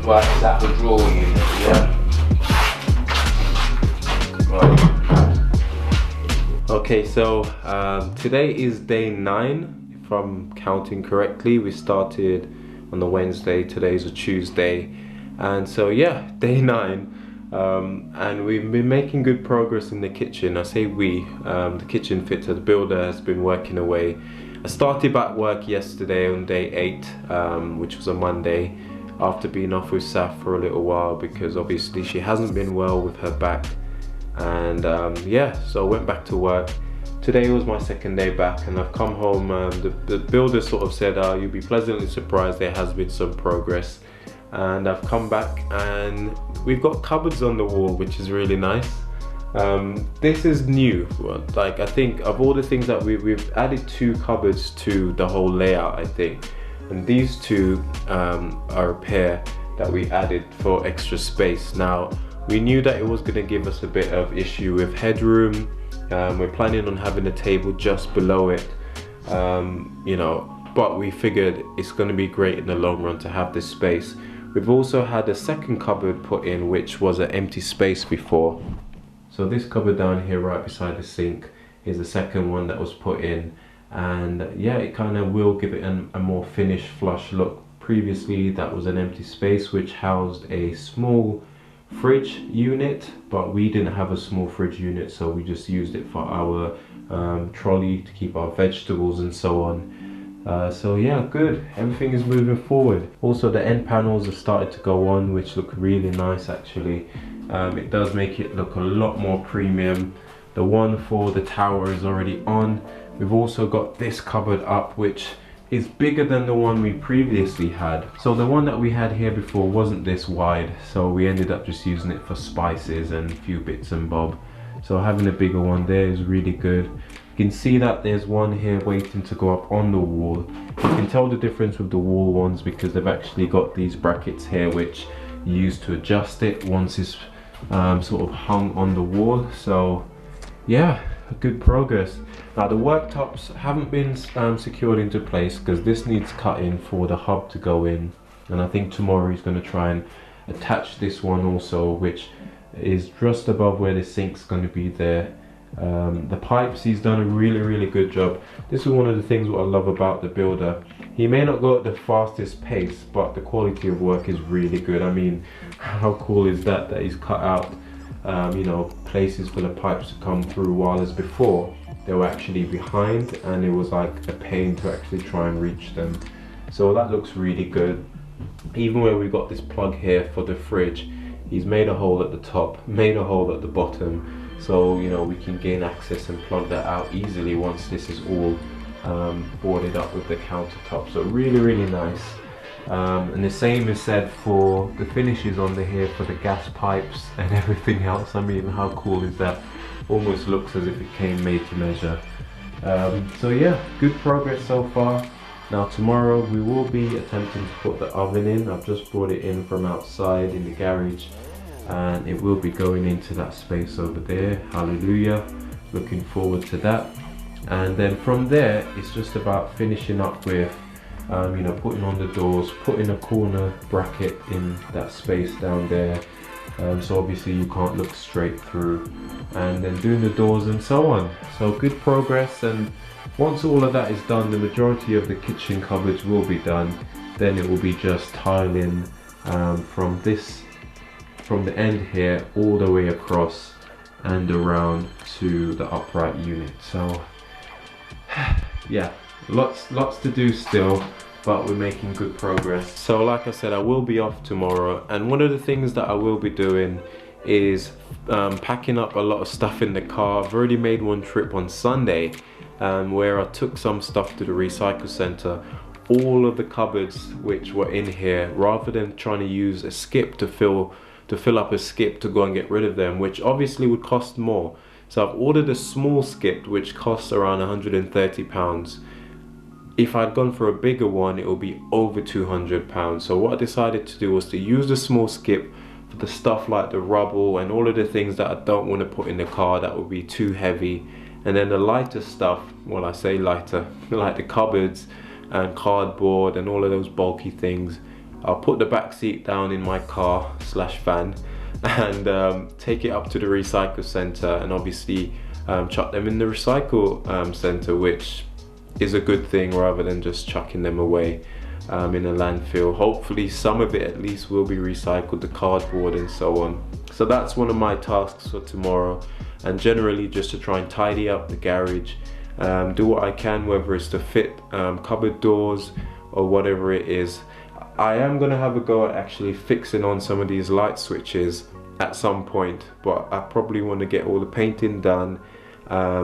Right, is that the drawer unit? Yeah. Right. Okay, so today is day 9, if I'm counting correctly. We started on the Wednesday, today's a Tuesday, and so yeah, day 9. And we've been making good progress in the kitchen. I say we, the kitchen fitter, the builder, has been working away. I started back work yesterday on day 8, which was a Monday, after being off with Saf for a little while because obviously she hasn't been well with her back. And yeah, so I went back to work. Today was my second day back, and I've come home. The builder sort of said, you'll be pleasantly surprised, there has been some progress. And I've come back and we've got cupboards on the wall, which is really nice. This is new. Like, I think of all the things that we've added 2 cupboards to the whole layout, I think. And these 2 are a pair that we added for extra space. Now, we knew that it was going to give us a bit of issue with headroom. We're planning on having a table just below it, you know, but we figured it's going to be great in the long run to have this space. We've also had a second cupboard put in, which was an empty space before. So this cupboard down here right beside the sink is the second one that was put in, and yeah, it kind of will give it a more finished, flush look. Previously that was an empty space which housed a small fridge unit, but we didn't have a small fridge unit, so we just used it for our trolley to keep our vegetables and so on. So yeah, good, everything is moving forward. Also, the end panels have started to go on, which look really nice actually. It does make it look a lot more premium. The one for the tower is already on. We've also got this cupboard up, which is bigger than the one we previously had. So the one that we had here before wasn't this wide, so we ended up just using it for spices and a few bits and bob. So having a bigger one there is really good. You can see that there's one here waiting to go up on the wall. You can tell the difference with the wall ones because they've actually got these brackets here which you use to adjust it once it's sort of hung on the wall. So yeah, good progress. Now the worktops haven't been secured into place because this needs cutting for the hub to go in, and I think tomorrow he's going to try and attach this one also, which is just above where the sink's going to be there. The pipes, he's done a really good job. This is one of the things what I love about the builder. He may not go at the fastest pace, but the quality of work is really good. I mean, how cool is that he's cut out you know, places for the pipes to come through, while as before they were actually behind and it was like a pain to actually try and reach them. So that looks really good. Even where we've got this plug here for the fridge, he's made a hole at the top, made a hole at the bottom, so you know we can gain access and plug that out easily once this is all boarded up with the countertop. So really nice. And the same is said for the finishes on the here for the gas pipes and everything else. I mean, how cool is that? Almost looks as if it came made to measure. So yeah, good progress so far. Now tomorrow we will be attempting to put the oven in. I've just brought it in from outside in the garage, and it will be going into that space over there. Hallelujah, looking forward to that. And then from there it's just about finishing up with you know, putting on the doors, putting a corner bracket in that space down there, so obviously you can't look straight through, and then doing the doors and so on. So good progress, and once all of that is done, the majority of the kitchen cupboards will be done. Then it will be just tiling from the end here all the way across and around to the upright unit. So yeah, lots to do still, but we're making good progress. So like I said, I will be off tomorrow, and one of the things that I will be doing is packing up a lot of stuff in the car. I've already made one trip on Sunday where I took some stuff to the recycle center. All of the cupboards which were in here, rather than trying to use a skip to fill up a skip to go and get rid of them, which obviously would cost more. So I've ordered a small skip which costs around £130. If I'd gone for a bigger one, it would be over £200. So what I decided to do was to use the small skip for the stuff like the rubble and all of the things that I don't want to put in the car that would be too heavy. And then the lighter stuff, well, I say lighter, like the cupboards and cardboard and all of those bulky things, I'll put the back seat down in my car slash van and take it up to the recycle center, and obviously chuck them in the recycle center, which is a good thing rather than just chucking them away in a landfill. Hopefully some of it at least will be recycled, the cardboard and so on. So that's one of my tasks for tomorrow, and generally just to try and tidy up the garage, do what I can, whether it's to fit cupboard doors or whatever it is. I am gonna have a go at actually fixing on some of these light switches at some point, but I probably want to get all the painting done,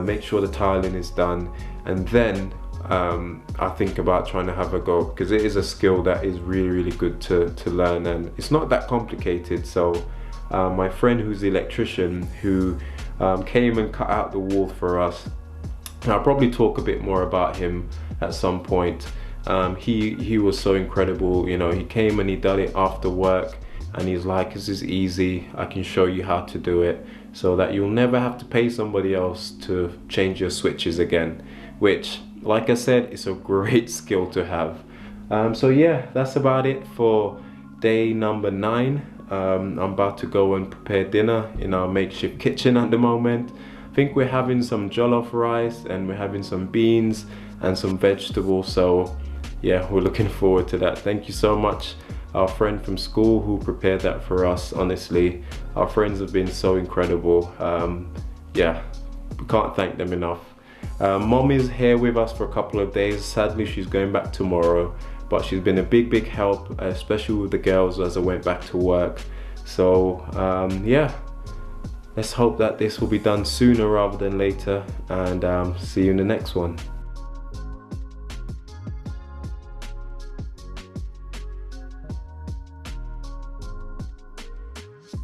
make sure the tiling is done, and then I think about trying to have a go, because it is a skill that is really good to learn, and it's not that complicated. So my friend who's the electrician, who came and cut out the wall for us, and I'll probably talk a bit more about him at some point. He was so incredible, you know. He came and he done it after work, and he's like, this is easy, I can show you how to do it, so that you'll never have to pay somebody else to change your switches again, which, like I said, it's a great skill to have. So yeah, that's about it for day number 9. I'm about to go and prepare dinner in our makeshift kitchen at the moment. I think we're having some jollof rice, and we're having some beans and some vegetables, so yeah, we're looking forward to that. Thank you so much, our friend from school who prepared that for us. Honestly, our friends have been so incredible. Yeah, we can't thank them enough. Mom is here with us for a couple of days. Sadly, she's going back tomorrow, but she's been a big help, especially with the girls as I went back to work. So yeah, let's hope that this will be done sooner rather than later, and see you in the next one.